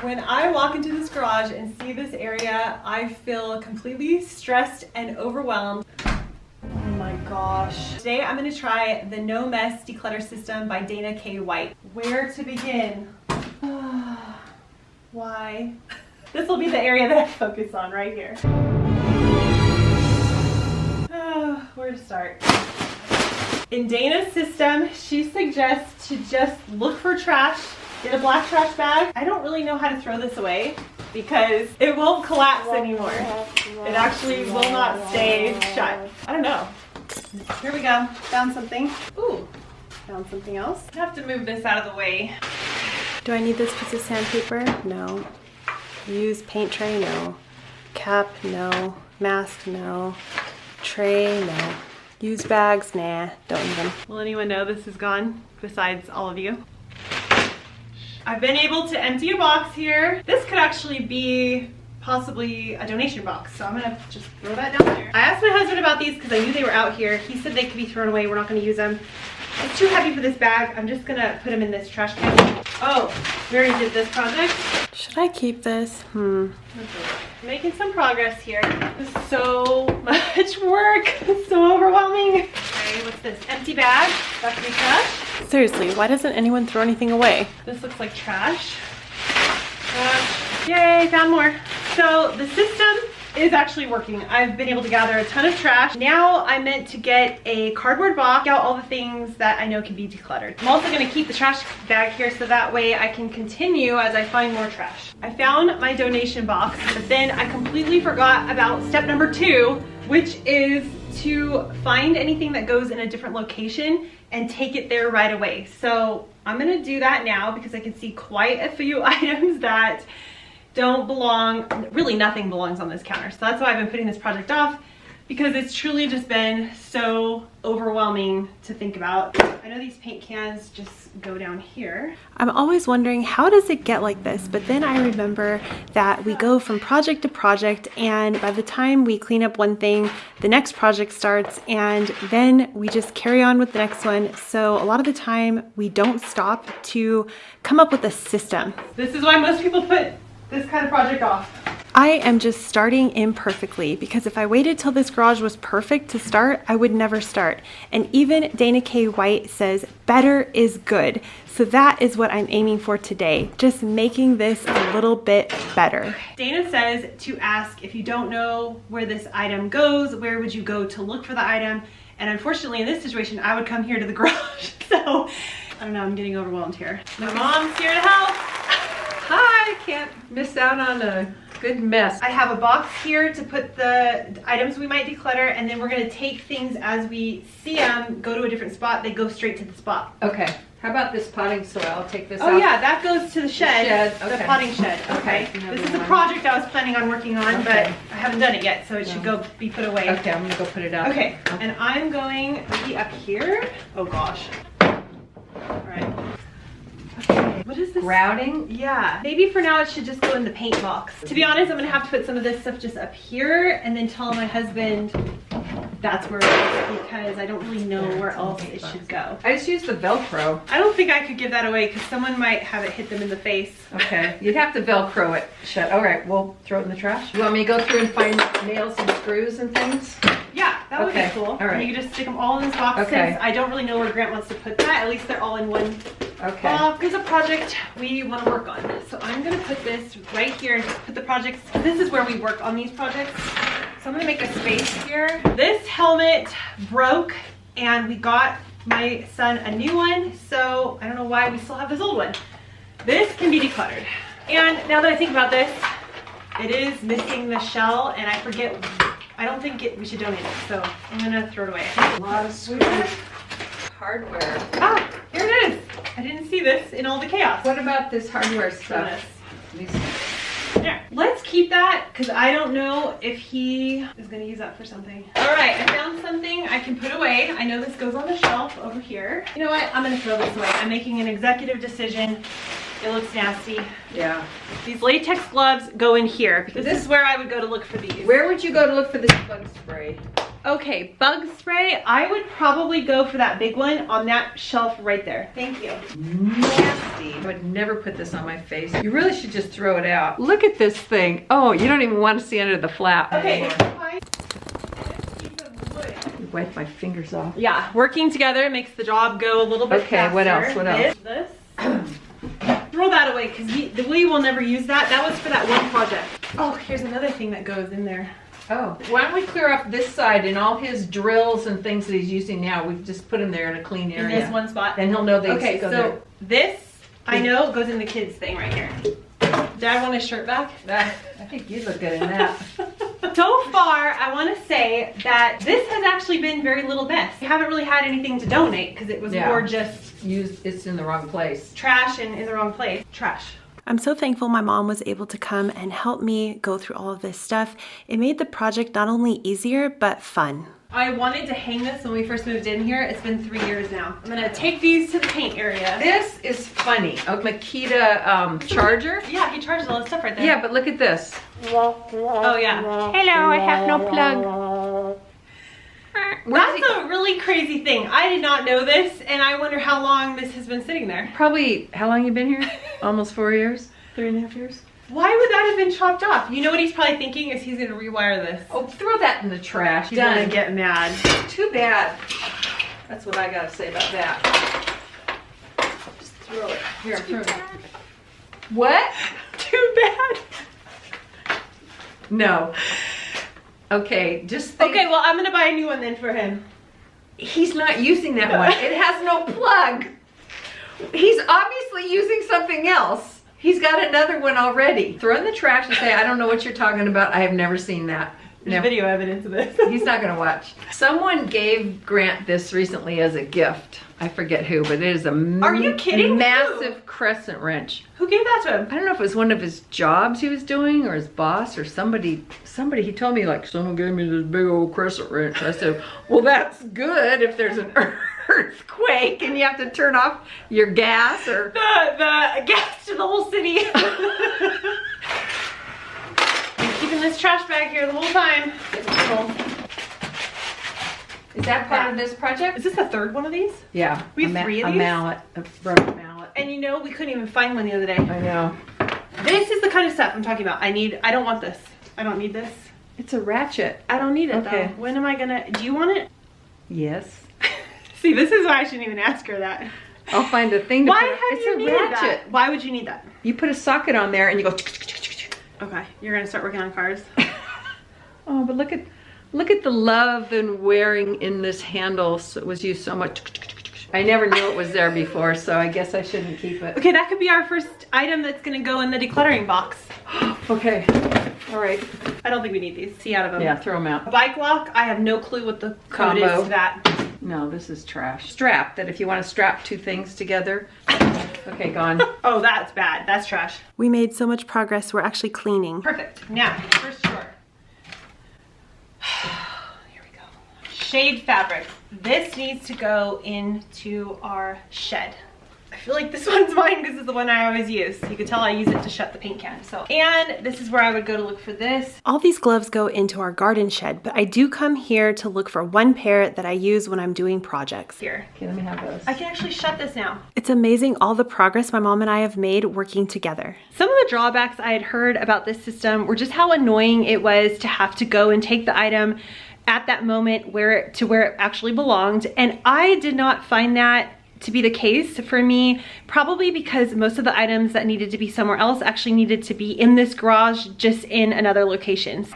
When I walk into this garage and see this area, I feel completely stressed and overwhelmed. Oh my gosh. Today I'm going to try the No Mess Declutter System by Dana K. White. Where to begin? Why? This will be the area that I focus on right here. Where to start? In Dana's system, she suggests to just look for trash, get a black trash bag. I don't really know how to throw this away because it won't collapse anymore. It actually will not stay shut. I don't know. Here we go. Found something. Ooh, found something else. I have to move this out of the way. Do I need this piece of sandpaper? No. Use paint tray? No. Cap? No. Mask? No. Tray? No. Use bags? Nah, don't need them. Will anyone know this is gone besides all of you? I've been able to empty a box here. This could actually be possibly a donation box, so I'm gonna just throw that down there. I asked my husband about these because I knew they were out here. He said they could be thrown away. We're not gonna use them. It's too heavy for this bag. I'm just gonna put them in this trash can. Oh, we already did this project. Should I keep this? Making some progress here. This is so much work. It's so overwhelming. Okay, what's this? Empty bag. That could be trash. Seriously, why doesn't anyone throw anything away? This looks like trash. Yay, found more. So the system is actually working. I've been able to gather a ton of trash. Now I meant to get a cardboard box, out all the things that I know can be decluttered. I'm also gonna keep the trash bag here so that way I can continue as I find more trash. I found my donation box, but then I completely forgot about step number 2, which is to find anything that goes in a different location and take it there right away. So I'm gonna do that now because I can see quite a few items that don't belong. Really nothing belongs on this counter. So that's why I've been putting this project off, because it's truly just been so overwhelming to think about. I know these paint cans just go down here. I'm always wondering, how does it get like this? But then I remember that we go from project to project, and by the time we clean up one thing, the next project starts, and then we just carry on with the next one. So a lot of the time we don't stop to come up with a system. This is why most people put this kind of project off. I am just starting imperfectly, because if I waited till this garage was perfect to start, I would never start. And even Dana K. White says better is good. So that is what I'm aiming for today, just making this a little bit better. Dana says to ask, if you don't know where this item goes, where would you go to look for the item? And unfortunately in this situation, I would come here to the garage. So I don't know, I'm getting overwhelmed here. My mom's here to help. Hi, can't miss out on a good mess. I have a box here to put the items we might declutter, and then we're gonna take things as we see them, go to a different spot, they go straight to the spot. Okay, how about this potting soil? I'll take this out. Oh yeah, that goes to the shed, okay. The potting shed. Okay, this is a project I was planning on working on, but I haven't done it yet, so it should go be put away. Okay, I'm gonna go put it out. Okay, and I'm going maybe up here. Oh gosh. All right. Okay. What is this? Grouting? Yeah. Maybe for now it should just go in the paint box. To be honest, I'm gonna have to put some of this stuff just up here and then tell my husband that's where it is, because I don't really know where else it should go. I just used the Velcro. I don't think I could give that away because someone might have it hit them in the face. Okay, you'd have to Velcro it shut. All right, we'll throw it in the trash. You want me to go through and find nails and screws and things? Yeah, that would be cool. All right. And you can just stick them all in this box. Okay. Since I don't really know where Grant wants to put that. At least they're all in one. Okay. Here's a project we want to work on. So I'm going to put this right here and just put the projects. This is where we work on these projects. So I'm going to make a space here. This helmet broke and we got my son a new one. So I don't know why we still have this old one. This can be decluttered. And now that I think about this, it is missing the shell and I forget. I don't think we should donate it. So I'm going to throw it away. A lot of screws. Hardware. Ah, here it is. I didn't see this in all the chaos. What about this hardware stuff? There. Let's keep that because I don't know if he is going to use that for something. All right, I found something I can put away. I know this goes on the shelf over here. You know what? I'm going to throw this away. I'm making an executive decision. It looks nasty. Yeah. These latex gloves go in here because this is where I would go to look for these. Where would you go to look for this bug spray? Okay, bug spray. I would probably go for that big one on that shelf right there. Thank you. Nasty. I would never put this on my face. You really should just throw it out. Look at this thing. Oh, you don't even want to see under the flap. Okay. Wipe my fingers off. Yeah, working together makes the job go a little bit faster. Okay, what else? What else? This. Throw that away because we will never use that. That was for that one project. Oh, here's another thing that goes in there. Oh, why don't we clear up this side and all his drills and things that he's using now? We've just put him there in a clean area. In this one spot. And he'll know they Okay, go so there. this I know goes in the kids thing right here. Dad want his shirt back? I think you look good in that. So far, I want to say that this has actually been very little mess. We haven't really had anything to donate because it was more just it's in the wrong place. trash and in the wrong place. Trash. I'm so thankful my mom was able to come and help me go through all of this stuff. It made the project not only easier, but fun. I wanted to hang this when we first moved in here. It's been 3 years now. I'm gonna take these to the paint area. This is funny. A Makita charger. Yeah, he charges all this stuff right there. Yeah, but look at this. Oh yeah. Hello, I have no plug. That's a really crazy thing. I did not know this, and I wonder how long this has been sitting there. Probably, how long you been here? Almost 4 years? 3.5 years? Why would that have been chopped off? You know what he's probably thinking is he's gonna rewire this. Oh, throw that in the trash. He's gonna get mad. Too bad. That's what I gotta say about that. Just throw it. Here, throw it. What? Too bad. No. Okay, just think. Okay, well, I'm gonna buy a new one then for him. He's not using that one. It has no plug. He's obviously using something else. He's got another one already. Throw in the trash and say, I don't know what you're talking about. I have never seen that. There's video evidence of this. He's not gonna watch. Someone gave Grant this recently as a gift. I forget who, but it is a Are you kidding? massive crescent wrench. Who gave that to him? I don't know if it was one of his jobs he was doing or his boss or somebody, he told me like, someone gave me this big old crescent wrench. I said, well, that's good if there's an earthquake and you have to turn off your gas or... The gas to the whole city. I'm keeping this trash bag here the whole time. Is that part of this project? Is this the third one of these? Yeah. We have 3 of these? A mallet, a rubber mallet. And you know, we couldn't even find one the other day. I know. This is the kind of stuff I'm talking about. I don't want this. I don't need this. It's a ratchet. I don't need it Okay. though. When am I gonna, do you want it? Yes. See, this is why I shouldn't even ask her that. I'll find a thing to Why put. have It's you a needed ratchet. that? Why would you need that? You put a socket on there and you go. Okay, you're gonna start working on cars. Oh, but look at the love and wearing in this handle. So it was used so much. I never knew it was there before, so I guess I shouldn't keep it. Okay, that could be our first item that's gonna go in the decluttering box. Okay. All right. I don't think we need these. See out of them. Yeah, throw them out. Bike lock, I have no clue what the code Combo. is to that. No, this is trash. Strap, that if you want to strap 2 things together. Okay, gone. Oh, that's bad. That's trash. We made so much progress, we're actually cleaning. Perfect. Now, first drawer. Here we go. Shade fabric. This needs to go into our shed. I feel like this one's mine because it's the one I always use. You can tell I use it to shut the paint can. So, and this is where I would go to look for this. All these gloves go into our garden shed, but I do come here to look for one pair that I use when I'm doing projects. Here. Okay, let me have those. I can actually shut this now. It's amazing all the progress my mom and I have made working together. Some of the drawbacks I had heard about this system were just how annoying it was to have to go and take the item at that moment where it actually belonged. And I did not find that to be the case for me, probably because most of the items that needed to be somewhere else actually needed to be in this garage, just in another location.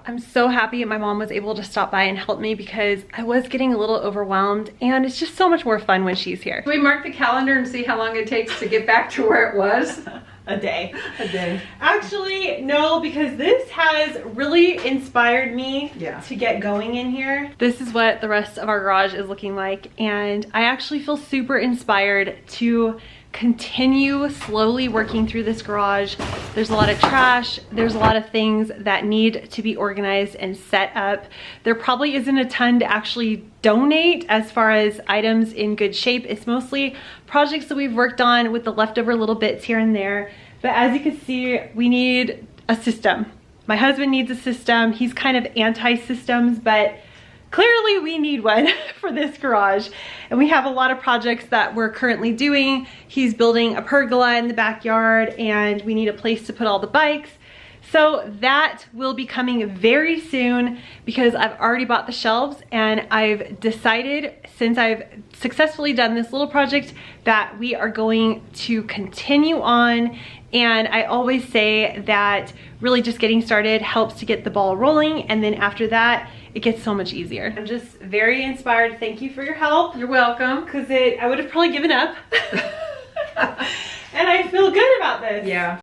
I'm so happy my mom was able to stop by and help me because I was getting a little overwhelmed, and it's just so much more fun when she's here. Can we mark the calendar and see how long it takes to get back to where it was? A day. A day. Actually, no, because this has really inspired me to get going in here. This is what the rest of our garage is looking like, and I actually feel super inspired to continue slowly working through this garage. There's a lot of trash. There's a lot of things that need to be organized and set up. There probably isn't a ton to actually donate as far as items in good shape. It's mostly projects that we've worked on with the leftover little bits here and there. But as you can see, we need a system. My husband needs a system. He's kind of anti-systems, but clearly we need one for this garage. And we have a lot of projects that we're currently doing. He's building a pergola in the backyard and we need a place to put all the bikes. So that will be coming very soon because I've already bought the shelves and I've decided, since I've successfully done this little project, that we are going to continue on. And I always say that really just getting started helps to get the ball rolling, and then after that it gets so much easier. I'm just very inspired. Thank you for your help. You're welcome. Because I would have probably given up. And I feel good about this. Yeah.